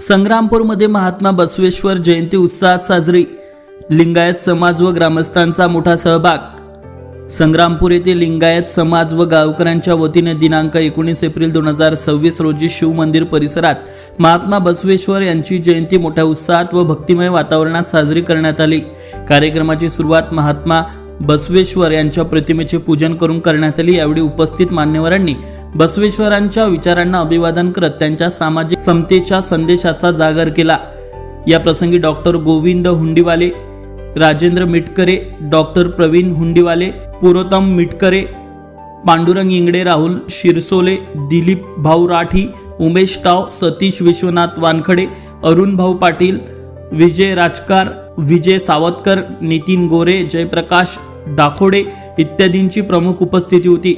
संग्रामपूरमध्ये महात्मा बसवेश्वर जयंती उत्साहात साजरी। लिंगायत समाज व ग्रामस्थांचा मोठा सहभाग। संग्रामपूर येथे लिंगायत समाज व गावकऱ्यांच्या वतीने दिनांक 19 एप्रिल 2026 रोजी शिव मंदिर परिसरात महात्मा बसवेश्वर यांची जयंती मोठ्या उत्साहात व भक्तिमय वातावरणात साजरी करण्यात आली। कार्यक्रमाची सुरुवात महात्मा बसवेश्वर यांच्या प्रतिमेचे पूजन करून करण्यात आली। यावेळी उपस्थित मान्यवरांनी बसवेश्वरांच्या विचारांना अभिवादन करत त्यांच्या सामाजिक समतेच्या संदेशाचा जागर केला। या प्रसंगी डॉक्टर गोविंद हुंडीवाले, राजेंद्र मिटकरे, डॉक्टर प्रवीण हुंडीवाले, पुरोतम मिटकरे, पांडुरंग इंगडे, राहुल शिरसोले, दिलीप भाऊ राठी, उमेश टाव, सतीश विश्वनाथ वानखडे, अरुण भाऊ पाटील, विजय राजकार, विजय सावतकर, नितीन गोरे, जयप्रकाश डाखोडे इत्यादींची प्रमुख उपस्थिती होती।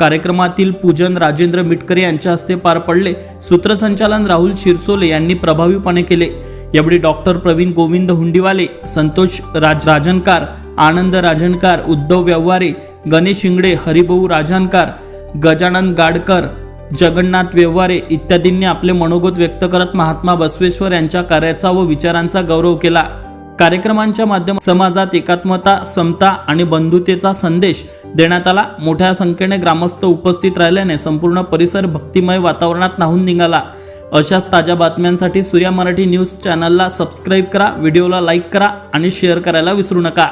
कार्यक्रमातील पूजन राजेंद्र मिटकरे यांच्या हस्ते पार पडले। सूत्रसंचालन राहुल शिरसोले यांनी प्रभावीपणे केले। यावेळी डॉक्टर प्रवीण गोविंद हुंडीवाले, संतोष राजनकार, आनंद राजनकार, उद्धव व्यवहारे, गणेश इंगडे, हरिभाऊ राजनकार, गजानन गाडकर, जगन्नाथ व्यवहारे इत्यादींनी आपले मनोगत व्यक्त करत महात्मा बसवेश्वर यांच्या कार्याचा व विचारांचा गौरव केला। कार्यक्रमांच्या माध्यमातून समाजात एकात्मता, समता आणि बंधुतेचा संदेश देण्यात आला। मोठ्या संख्येने ग्रामस्थ उपस्थित राहिल्याने संपूर्ण परिसर भक्तिमय वातावरणात न्हाऊन निघाला। अशाच ताज्या बातम्यांसाठी सूर्या मराठी न्यूज चॅनलला सबस्क्राईब करा, व्हिडिओला लाईक करा आणि शेअर करायला विसरू नका।